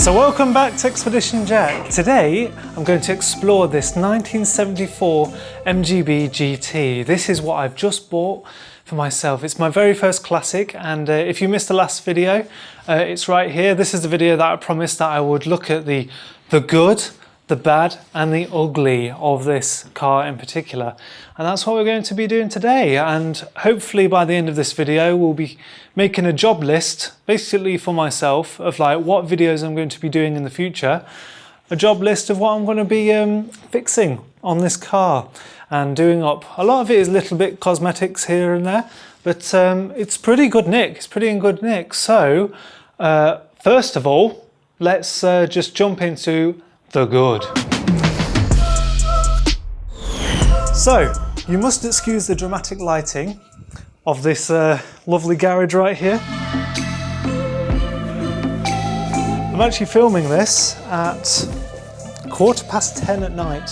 So welcome back to Expedition Jack. Today I'm going to explore this 1974 MGB GT. This is what I've just bought for myself. It's my very first classic, and if you missed the last video, it's right here. This is the video that I promised that I would look at the good, the bad and the ugly of this car in particular, and that's what we're going to be doing today. And hopefully by the end of this video we'll be making a job list basically for myself of like what videos I'm going to be doing in the future, a job list of what I'm going to be fixing on this car and doing up. A lot of it is a little bit cosmetics here and there, but it's pretty good nick. It's pretty in good nick. So first of all, let's just jump into the good. So, you must excuse the dramatic lighting of this lovely garage right here. I'm actually filming this at 10:15 at night.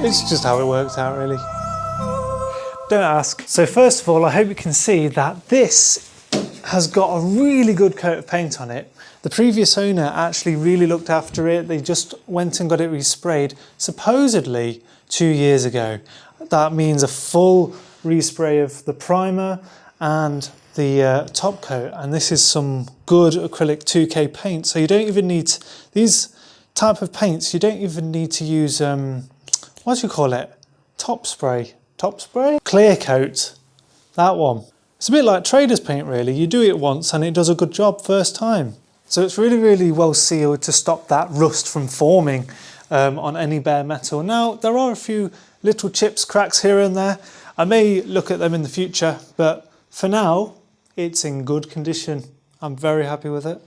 It's just how it worked out, really. Don't ask. So first of all, I hope you can see that this has got a really good coat of paint on it. The previous owner actually really looked after it. They just went and got it resprayed, supposedly 2 years ago. That means a full respray of the primer and the top coat. And this is some good acrylic 2K paint. So you don't even need, these type of paints, you don't even need to use, what do you call it? Top spray? Clear coat, that one. It's a bit like trader's paint really. You do it once and it does a good job first time. So it's really, really well sealed to stop that rust from forming on any bare metal. Now, there are a few little chips, cracks here and there. I may look at them in the future, but for now, it's in good condition. I'm very happy with it.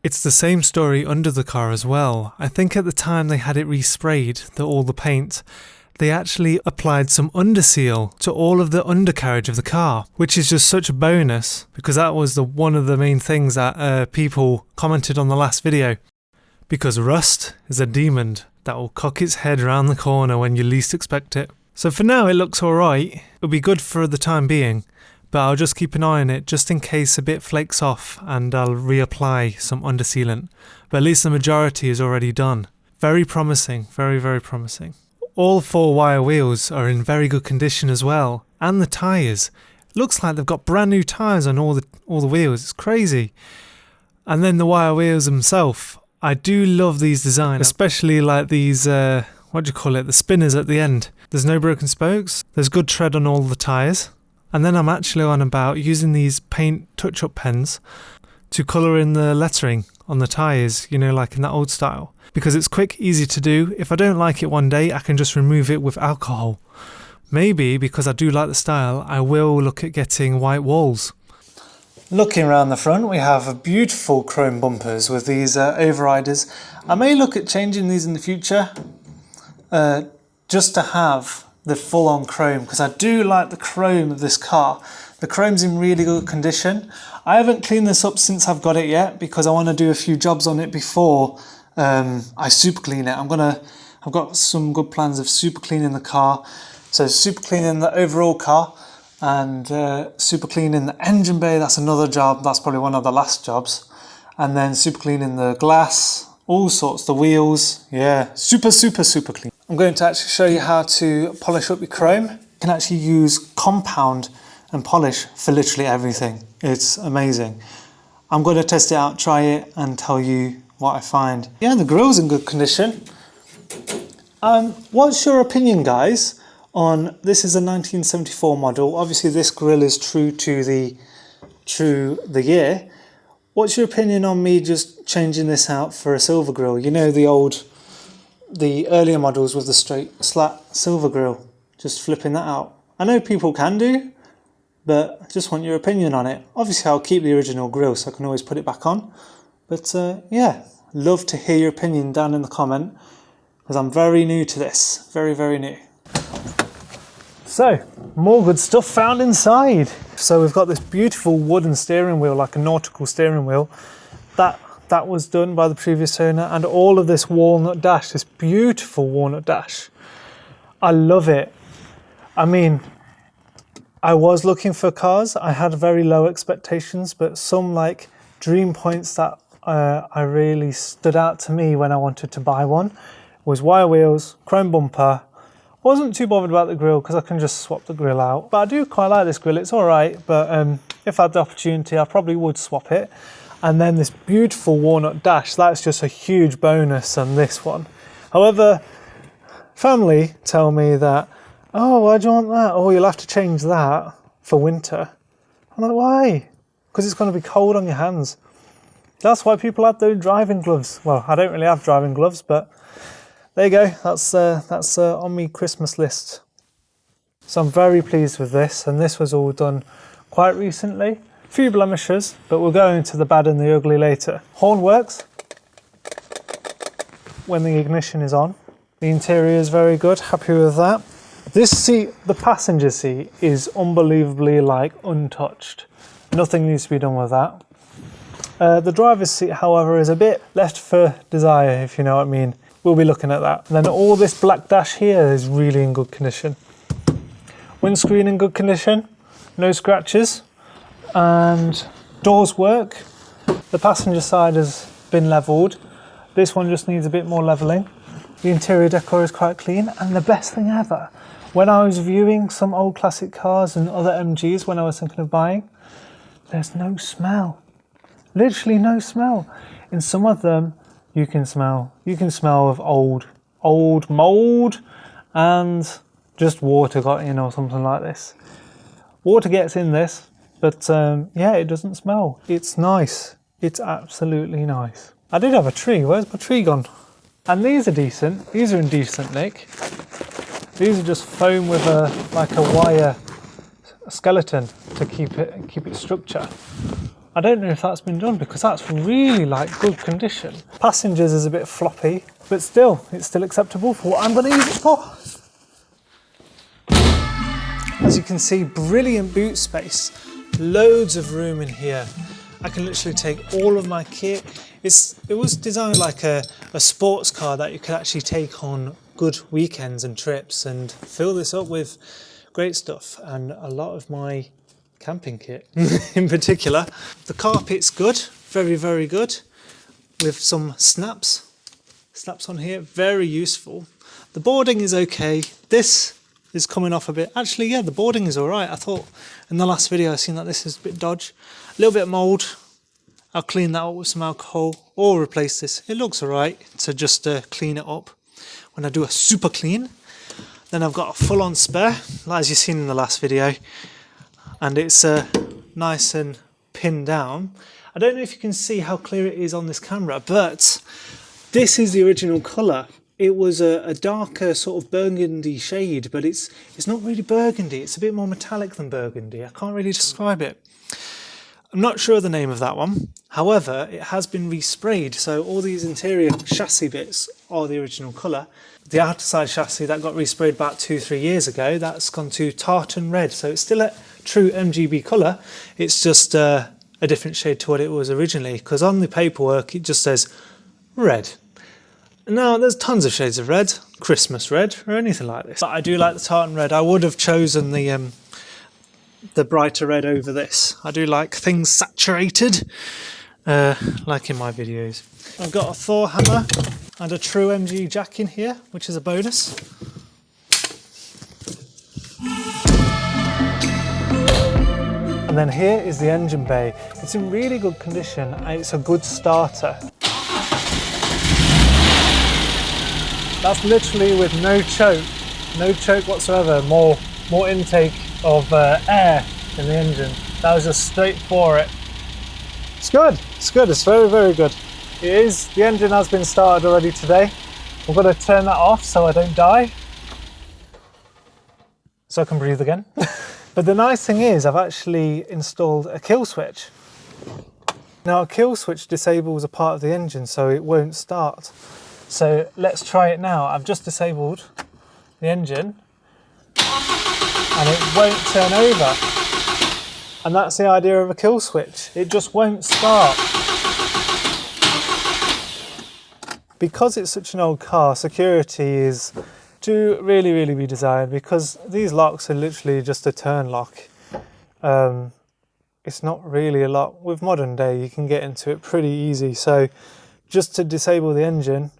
It's the same story under the car as well. I think at the time they had it resprayed, all the paint, they actually applied some underseal to all of the undercarriage of the car, which is just such a bonus because that was one of the main things that people commented on the last video. Because rust is a demon that will cock its head around the corner when you least expect it. So for now it looks alright, it'll be good for the time being, but I'll just keep an eye on it just in case a bit flakes off and I'll reapply some undersealant. But at least the majority is already done. Very promising, very, very promising. All 4 wire wheels are in very good condition as well, and the tyres. Looks like they've got brand new tyres on all the wheels. It's crazy. And then the wire wheels themselves. I do love these designs, especially like these, the spinners at the end. There's no broken spokes. There's good tread on all the tyres. And then I'm actually on about using these paint touch-up pens to colour in the lettering on the tyres, you know, like in that old style. Because it's quick, easy to do. If I don't like it one day, I can just remove it with alcohol. Maybe, because I do like the style, I will look at getting white walls. Looking around the front, we have beautiful chrome bumpers with these overriders. I may look at changing these in the future, just to have the full-on chrome, because I do like the chrome of this car. The chrome's in really good condition. I haven't cleaned this up since I've got it yet, because I want to do a few jobs on it before I super clean it. I've got some good plans of super cleaning the car. So super cleaning the overall car and super cleaning the engine bay. That's another job. That's probably one of the last jobs. And then super cleaning the glass, all sorts, the wheels. Yeah, super clean. I'm going to actually show you how to polish up your chrome. You can actually use compound and polish for literally everything. It's amazing. I'm going to test it out, try it and tell you what I find. Yeah, the grill's in good condition. What's your opinion, guys, on this is a 1974 model. Obviously this grill is true to the year. What's your opinion on me just changing this out for a silver grill? You know, the earlier models with the straight slat silver grill, just flipping that out. I know people can do, but I just want your opinion on it. Obviously I'll keep the original grill so I can always put it back on. But yeah, love to hear your opinion down in the comment, because I'm very new to this, very, very new. So, more good stuff found inside. So we've got this beautiful wooden steering wheel, like a nautical steering wheel. That was done by the previous owner, and all of this walnut dash, this beautiful walnut dash. I love it. I mean, I was looking for cars. I had very low expectations, but some like dream points that I really stood out to me when I wanted to buy one was wire wheels, chrome bumper. Wasn't too bothered about the grille because I can just swap the grille out. But I do quite like this grille, it's all right. But if I had the opportunity, I probably would swap it. And then this beautiful walnut dash, that's just a huge bonus on this one. However, family tell me that, oh, why do you want that? Oh, you'll have to change that for winter. I'm like, why? Because it's going to be cold on your hands. That's why people have those driving gloves. Well, I don't really have driving gloves, but there you go. That's on my Christmas list. So I'm very pleased with this, and this was all done quite recently. A few blemishes, but we'll go into the bad and the ugly later. Horn works when the ignition is on. The interior is very good, happy with that. This seat, the passenger seat, is unbelievably untouched. Nothing needs to be done with that. The driver's seat, however, is a bit left for desire, if you know what I mean. We'll be looking at that. And then all this black dash here is really in good condition. Windscreen in good condition, no scratches, and doors work. The passenger side has been levelled. This one just needs a bit more levelling. The interior decor is quite clean, and the best thing ever, when I was viewing some old classic cars and other MGs when I was thinking of buying, there's no smell. Literally no smell. In some of them, you can smell of old mold and just water got in or something like this. Water gets in this, but yeah, it doesn't smell. It's nice. It's absolutely nice. I did have a tree. Where's my tree gone? And these are decent. These are in decent nick. These are just foam with a wire skeleton to keep its structure. I don't know if that's been done because that's really good condition. Passengers is a bit floppy, but still, it's still acceptable for what I'm going to use it for. As you can see, brilliant boot space. Loads of room in here. I can literally take all of my kit. It was designed like a sports car that you could actually take on good weekends and trips and fill this up with great stuff and a lot of my camping kit in particular. The carpet's good, very, very good, with some snaps on here, very useful. The boarding is okay. This is coming off a bit. Actually, yeah, the boarding is all right. I thought in the last video I seen that this is a bit dodgy. A little bit of mould. I'll clean that up with some alcohol or replace this. It looks all right to just clean it up when I do a super clean. Then I've got a full-on spare, as you've seen in the last video, and it's nice and pinned down. I don't know if you can see how clear it is on this camera, but this is the original colour. It was a darker sort of burgundy shade, but it's not really burgundy. It's a bit more metallic than burgundy. I can't really describe it. I'm not sure of the name of that one. However, it has been resprayed, so all these interior chassis bits are the original colour. The outside chassis that got resprayed about 2-3 years ago, that's gone to tartan red, so it's still a true MGB colour. It's just a different shade to what it was originally, because on the paperwork it just says red. Now, there's tons of shades of red, Christmas red, or anything like this. But I do like the tartan red. I would have chosen the brighter red over this. I do like things saturated, like in my videos. I've got a Thor hammer and a true MG jack in here, which is a bonus. And then here is the engine bay. It's in really good condition and it's a good starter. That's literally with no choke whatsoever, more intake of air in the engine. That was just straight for it. It's good, it's very, very good. It is, the engine has been started already today. We're going to turn that off so I don't die, so I can breathe again. But the nice thing is I've actually installed a kill switch. Now a kill switch disables a part of the engine so it won't start. So let's try it now. I've just disabled the engine and it won't turn over. And that's the idea of a kill switch. It just won't start. Because it's such an old car, security is to really, really be desired, because these locks are literally just a turn lock. it's not really a lot. With modern day, you can get into it pretty easy. So just to disable the engine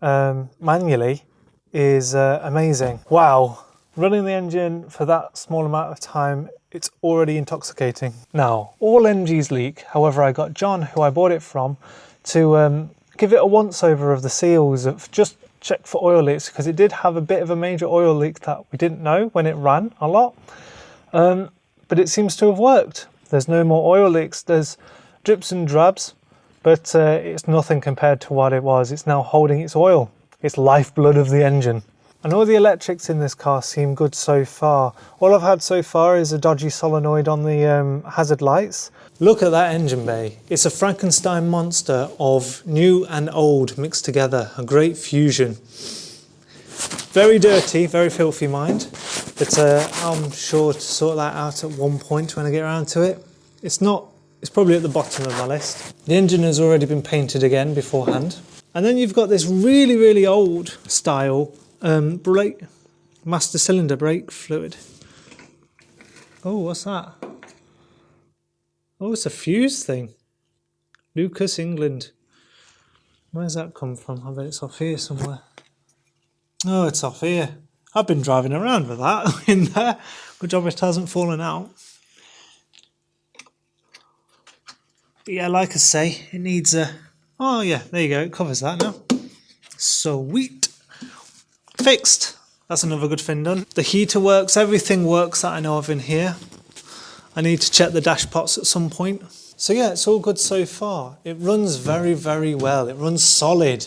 manually is amazing. Wow, running the engine for that small amount of time, it's already intoxicating. Now, all MGs leak. However, I got John, who I bought it from, to give it a once over of the seals, of just check for oil leaks, because it did have a bit of a major oil leak that we didn't know when it ran a lot. But it seems to have worked. There's no more oil leaks. There's drips and drabs, but it's nothing compared to what it was. It's now holding its oil. It's lifeblood of the engine. And all the electrics in this car seem good so far. All I've had so far is a dodgy solenoid on the hazard lights. Look at that engine bay. It's a Frankenstein monster of new and old mixed together. A great fusion. Very dirty, very filthy mind. But I'm sure to sort that out at one point when I get around to it. It's probably at the bottom of my list. The engine has already been painted again beforehand. And then you've got this really, really old style master cylinder brake fluid. Oh, what's that? Oh, it's a fuse thing. Lucas, England. Where's that come from? I bet it's off here somewhere. Oh, it's off here. I've been driving around with that in there. Good job it hasn't fallen out. But yeah, like I say, it needs a... Oh yeah, there you go, it covers that now. Sweet. Fixed. That's another good thing done. The heater works, everything works that I know of in here. I need to check the dash pots at some point. So yeah, it's all good so far. It runs very, very well. It runs solid.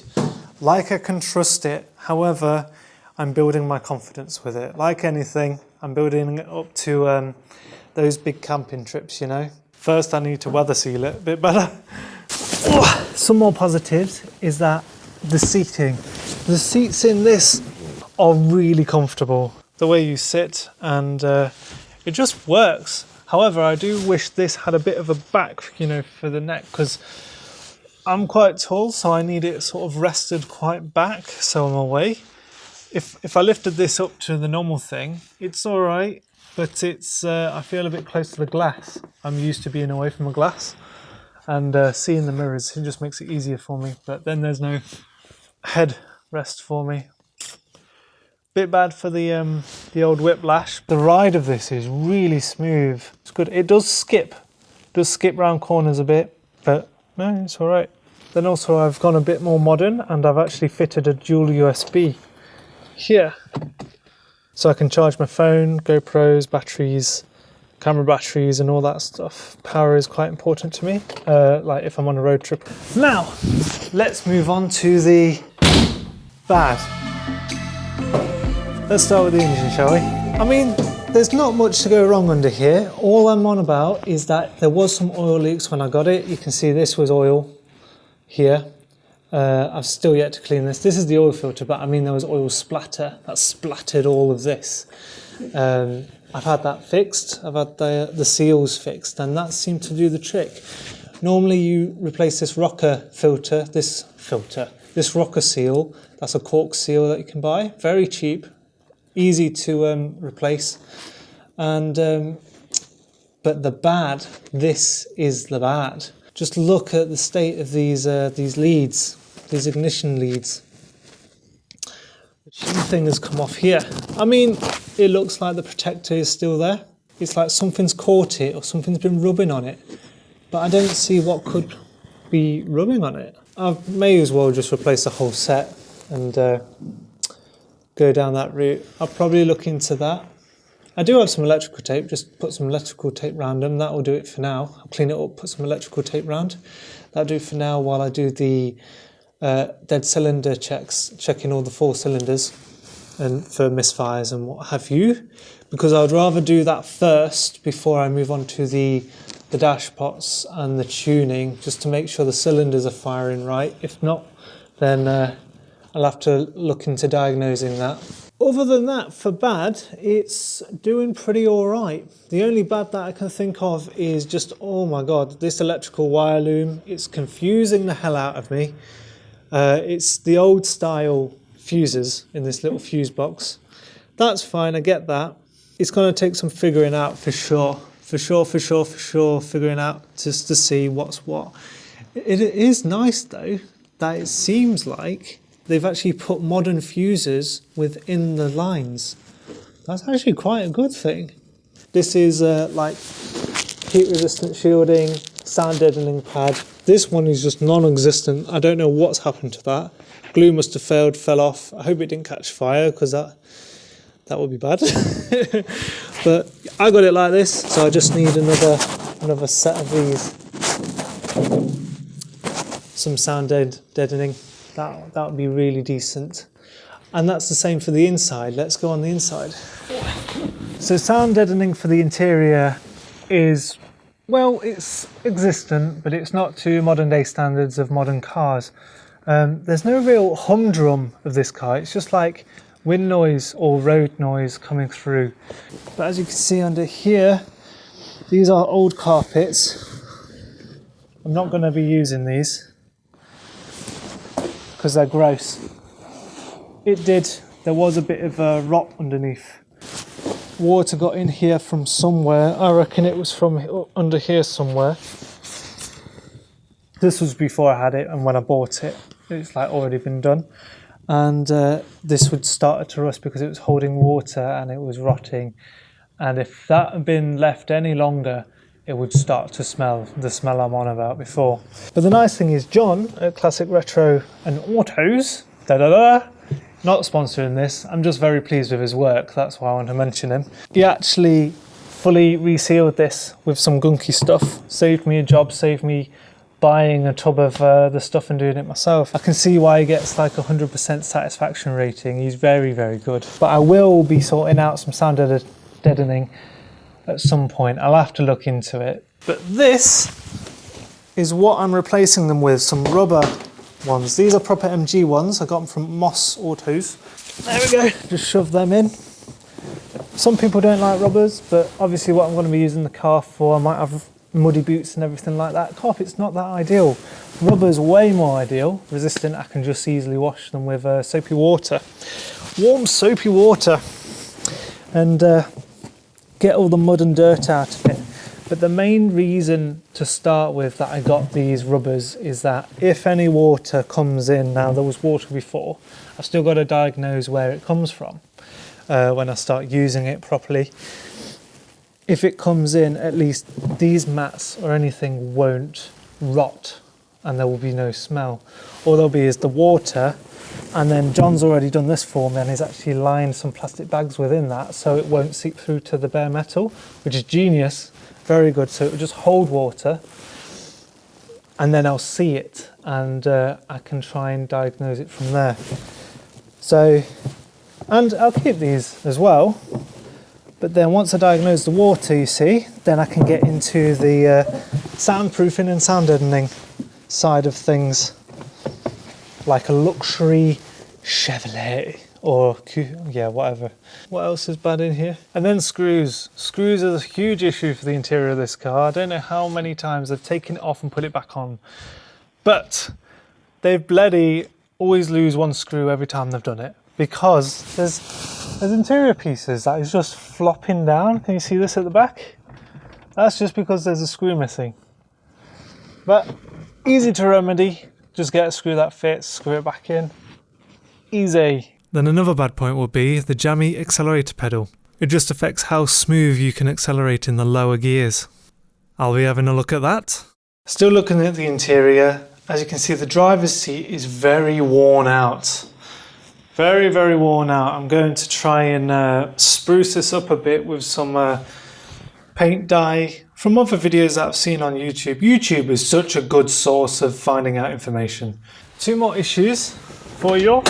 Like I can trust it. However, I'm building my confidence with it. Like anything, I'm building it up to those big camping trips, you know. First, I need to weather seal it a bit better. Some more positives is that the seating. The seats in this are really comfortable. The way you sit, and it just works. However, I do wish this had a bit of a back, you know, for the neck, because I'm quite tall, so I need it sort of rested quite back, so I'm away. If I lifted this up to the normal thing, it's all right, but it's I feel a bit close to the glass. I'm used to being away from a glass, and seeing the mirrors, it just makes it easier for me. But then there's no head rest for me. Bit bad for the old whiplash. The ride of this is really smooth. It's good. It does skip round corners a bit, but no, it's all right. Then also I've gone a bit more modern, and I've actually fitted a dual USB here, so I can charge my phone, GoPros, batteries, camera batteries, and all that stuff. Power is quite important to me, like if I'm on a road trip. Now, let's move on to the bad. Let's start with the engine, shall we? I mean, there's not much to go wrong under here. All I'm on about is that there was some oil leaks when I got it. You can see this was oil here. I've still yet to clean this. This is the oil filter, but I mean there was oil splatter that splattered all of this. I've had that fixed. I've had the seals fixed, and that seemed to do the trick. Normally you replace this rocker filter, this rocker seal. That's a cork seal that you can buy. Very cheap. Easy to replace, and but the bad. This is the bad. Just look at the state of these leads, these ignition leads. The chin thing has come off here. I mean, it looks like the protector is still there. It's like something's caught it or something's been rubbing on it, but I don't see what could be rubbing on it. I may as well just replace the whole set and go down that route. I'll probably look into that. I do have some electrical tape, just put some electrical tape around them. That will do it for now. I'll clean it up, put some electrical tape around. That'll do it for now while I do the dead cylinder checks, checking all the 4 cylinders and for misfires and what have you, because I would rather do that first before I move on to the dash pots and the tuning, just to make sure the cylinders are firing right. If not, then I'll have to look into diagnosing that. Other than that, for bad, it's doing pretty all right. The only bad that I can think of is just, oh my God, this electrical wire loom. It's confusing the hell out of me. It's the old style fuses in this little fuse box. That's fine, I get that. It's going to take some figuring out for sure. for sure figuring out just to see what's what. It is nice though that it seems like they've actually put modern fuses within the lines. That's actually quite a good thing. This is like heat resistant shielding, sound deadening pad. This one is just non-existent. I don't know what's happened to that. Glue must have failed, fell off. I hope it didn't catch fire because that would be bad. But I got it like this, so I just need another set of these. Some sound deadening. That would be really decent. And that's the same for the inside. Let's go on the inside. So sound deadening for the interior is, well, it's existent, but it's not to modern day standards of modern cars. There's no real humdrum of this car. It's just like wind noise or road noise coming through. But as you can see under here, these are old carpets. I'm not going to be using these because they're gross. There was a bit of rot underneath. Water got in here from somewhere. I reckon it was from under here somewhere. This was before I had it, and when I bought it, it's like already been done. And this would start to rust because it was holding water and it was rotting. And if that had been left any longer, it would start to smell, the smell I'm on about before. But the nice thing is John at Classic Retro and Autos, not sponsoring this, I'm just very pleased with his work, that's why I want to mention him. He actually fully resealed this with some gunky stuff, saved me a job, saved me buying a tub of the stuff and doing it myself. I can see why he gets like 100% satisfaction rating. He's very, very good. But I will be sorting out some sound deadening at some point. I'll have to look into it. But this is what I'm replacing them with, some rubber ones. These are proper MG ones. I got them from Moss Autos. There we go. Just shove them in. Some people don't like rubbers, but obviously what I'm going to be using the car for, I might have muddy boots and everything like that. Carpet's not that ideal. Rubber's way more ideal. Resistant, I can just easily wash them with soapy water. Warm soapy water. And get all the mud and dirt out of it. But the main reason to start with that I got these rubbers is that if any water comes in, now there was water before, I've still got to diagnose where it comes from when I start using it properly. If it comes in, at least these mats or anything won't rot and there will be no smell. All there'll be is the water, and then John's already done this for me and he's actually lined some plastic bags within that so it won't seep through to the bare metal, which is genius. Very good, so it will just hold water and then I'll see it and I can try and diagnose it from there. So, and I'll keep these as well, but then once I diagnose the water, you see, then I can get into the soundproofing and sound deadening side of things, like a luxury Chevrolet or yeah, whatever. What else is bad in here? And then screws. Screws are a huge issue for the interior of this car. I don't know how many times I've taken it off and put it back on, but they've bloody always lose one screw every time they've done it because there's interior pieces that is just flopping down. Can you see this at the back? That's just because there's a screw missing. But easy to remedy. Just get a screw that fits, screw it back in. Easy. Then another bad point will be the jammy accelerator pedal. It just affects how smooth you can accelerate in the lower gears. I'll be having a look at that. Still looking at the interior. As you can see, the driver's seat is very worn out. Very, very worn out. I'm going to try and spruce this up a bit with some paint dye. From other videos that I've seen on YouTube, YouTube is such a good source of finding out information. Two more issues for you.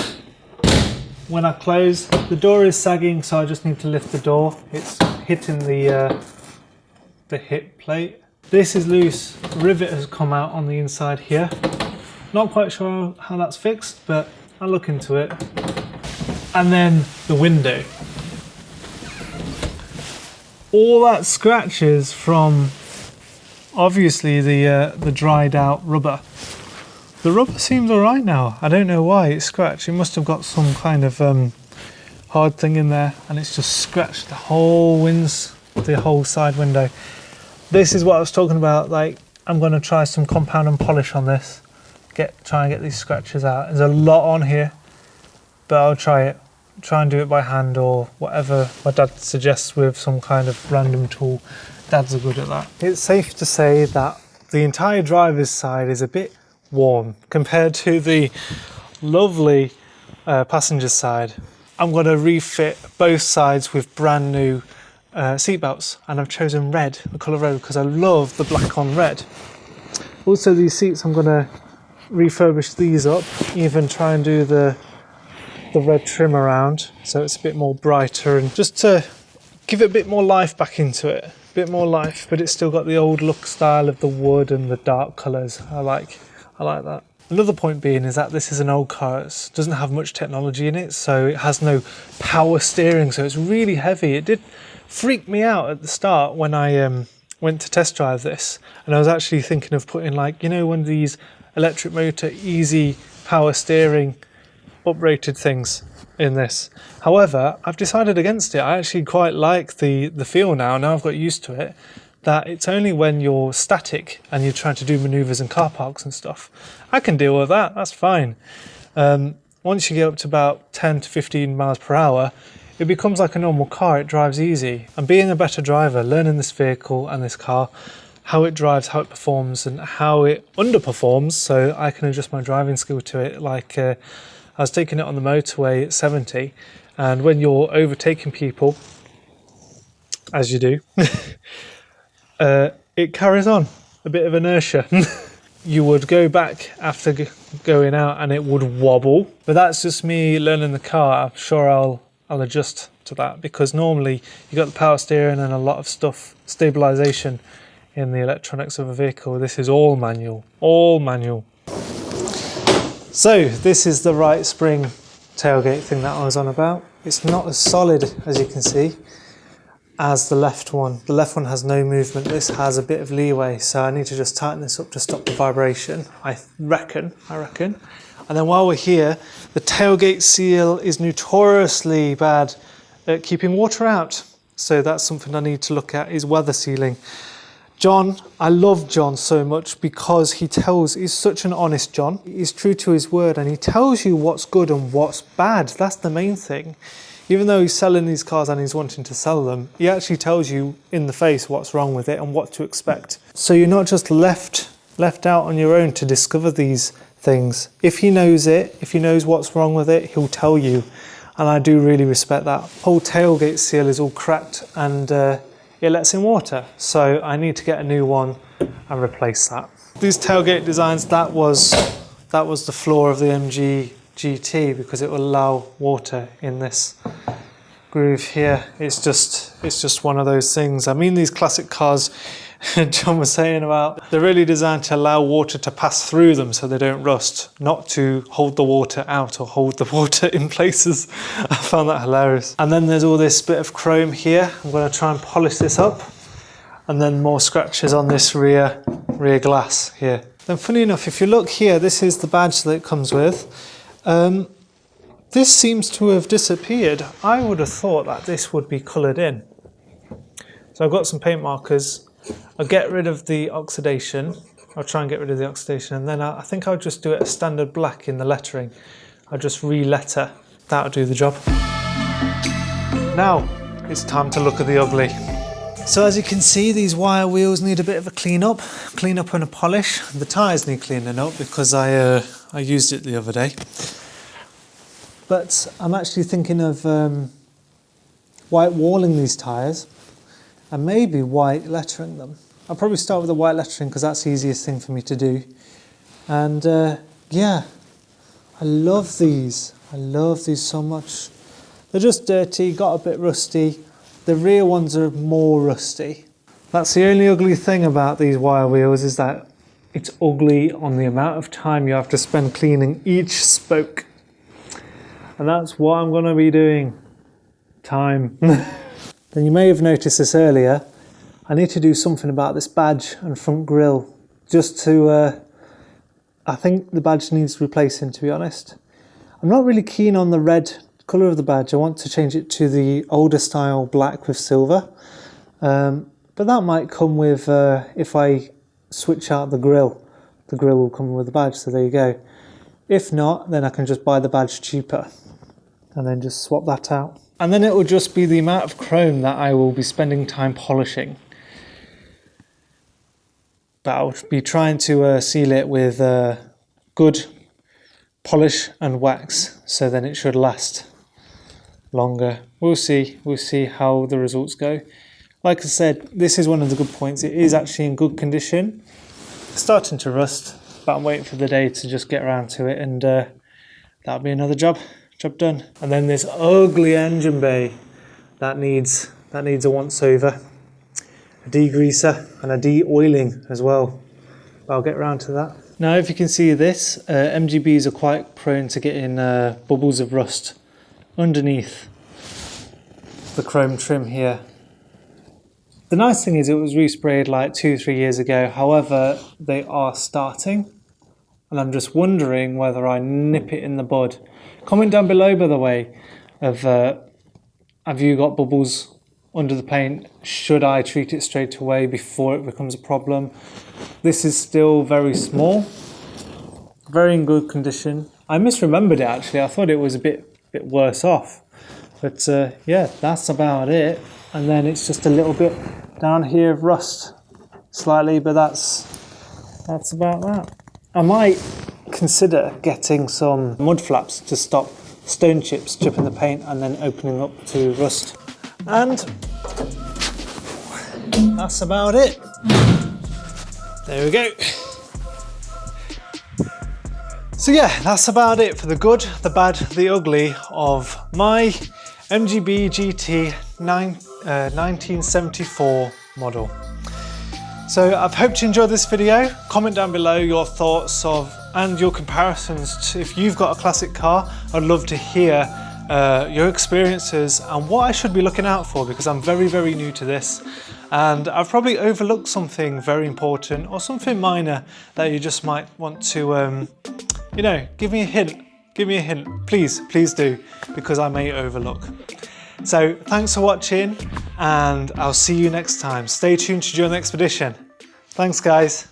When I close, the door is sagging, so I just need to lift the door. It's hitting the hip plate. This is loose. A rivet has come out on the inside here. Not quite sure how that's fixed, but I'll look into it. And then the window. All that scratches from obviously the dried out rubber. The rubber seems alright now. I don't know why it's scratched. It must have got some kind of hard thing in there and it's just scratched the whole side window. This is what I was talking about, like I'm going to try some compound and polish on this, try and get these scratches out. There's a lot on here, but I'll try it. Try and do it by hand or whatever my dad suggests with some kind of random tool. Dads are good at that. It's safe to say that the entire driver's side is a bit warm compared to the lovely passenger side. I'm going to refit both sides with brand new seat belts, and I've chosen red, the colour red, because I love the black on red. Also these seats, I'm going to refurbish these up, even try and do the red trim around so it's a bit more brighter, and just to give it a bit more life back into it. A bit more life, but it's still got the old look style of the wood and the dark colours. I like that. Another point being is that this is an old car. It doesn't have much technology in it, so it has no power steering, so it's really heavy. It did freak me out at the start when I went to test drive this, and I was actually thinking of putting, like, you know, one of these electric motor easy power steering uprated things in this. However, I've decided against it. I actually quite like the feel now I've got used to it, that it's only when you're static and you're trying to do manoeuvres in car parks and stuff. I can deal with that, that's fine. Once you get up to about 10 to 15 miles per hour, it becomes like a normal car, it drives easy. And being a better driver, learning this vehicle and this car, how it drives, how it performs, and how it underperforms, so I can adjust my driving skill to it. Like I was taking it on the motorway at 70, and when you're overtaking people, as you do, it carries on, a bit of inertia. You would go back after going out and it would wobble, but that's just me learning the car. I'm sure I'll adjust to that, because normally you got the power steering and a lot of stuff, stabilization in the electronics of a vehicle. This is all manual, all manual. So this is the right spring tailgate thing that I was on about. It's not as solid, as you can see, as the left one. The left one has no movement. This has a bit of leeway, so I need to just tighten this up to stop the vibration, I reckon. And then while we're here, the tailgate seal is notoriously bad at keeping water out. So that's something I need to look at, is weather sealing. John, I love John so much because he's such an honest John. He's true to his word, and he tells you what's good and what's bad. That's the main thing. Even though he's selling these cars and he's wanting to sell them, he actually tells you in the face what's wrong with it and what to expect. So you're not just left out on your own to discover these things. If he knows it, if he knows what's wrong with it, he'll tell you. And I do really respect that. Whole tailgate seal is all cracked and it lets in water. So I need to get a new one and replace that. These tailgate designs, that was the floor of the MG GT, because it will allow water in this groove here. It's just one of those things. I mean, these classic cars John was saying about, they're really designed to allow water to pass through them so they don't rust, not to hold the water out or hold the water in places. I found that hilarious. And then there's all this bit of chrome here. I'm going to try and polish this up, and then more scratches on this rear glass here. Then funny enough, if you look here, this is the badge that it comes with. This seems to have disappeared. I would have thought that this would be coloured in. So I've got some paint markers. I'll get rid of the oxidation. I'll try and get rid of the oxidation, and then I think I'll just do it a standard black in the lettering. I'll just re-letter. That'll do the job. Now it's time to look at the ugly. So as you can see, these wire wheels need a bit of a clean up and a polish. The tyres need cleaning up because I used it the other day. But I'm actually thinking of white walling these tyres and maybe white lettering them. I'll probably start with the white lettering because that's the easiest thing for me to do. And yeah, I love these. I love these so much. They're just dirty, got a bit rusty. The rear ones are more rusty. That's the only ugly thing about these wire wheels, is that it's ugly on the amount of time you have to spend cleaning each spoke. And that's what I'm going to be doing. Time. Then you may have noticed this earlier. I need to do something about this badge and front grille. Just to, I think the badge needs replacing, to be honest. I'm not really keen on the red colour of the badge. I want to change it to the older style black with silver. But that might come with, if I switch out the grill will come with the badge, so there you go. If not, then I can just buy the badge cheaper and then just swap that out. And then it will just be the amount of chrome that I will be spending time polishing. But I'll be trying to seal it with good polish and wax, so then it should last longer. We'll see how the results go. Like I said, this is one of the good points. It is actually in good condition. It's starting to rust, but I'm waiting for the day to just get around to it, and that'll be another job done. And then this ugly engine bay that needs a once over, a degreaser and a de-oiling as well. But I'll get around to that. Now, if you can see this, MGBs are quite prone to getting bubbles of rust underneath the chrome trim here. The nice thing is it was resprayed like 2-3 years ago. However, they are starting, and I'm just wondering whether I nip it in the bud. Comment down below, by the way, of have you got bubbles under the paint? Should I treat it straight away before it becomes a problem? This is still very small, very in good condition. I misremembered it actually. I thought it was a bit worse off, but yeah, that's about it. And then it's just a little bit down here of rust, slightly, but that's about that. I might consider getting some mud flaps to stop stone chips chipping the paint and then opening up to rust. And that's about it. There we go. So yeah, that's about it for the good, the bad, the ugly of my MGB GT 1974 model. So I've hoped you enjoyed this video. Comment down below your thoughts and your comparisons to if you've got a classic car. I'd love to hear your experiences and what I should be looking out for, because I'm very, very new to this. And I've probably overlooked something very important or something minor that you just might want to, you know, give me a hint. Give me a hint, please do, because I may overlook. So thanks for watching, and I'll see you next time. Stay tuned to join the expedition. Thanks, guys.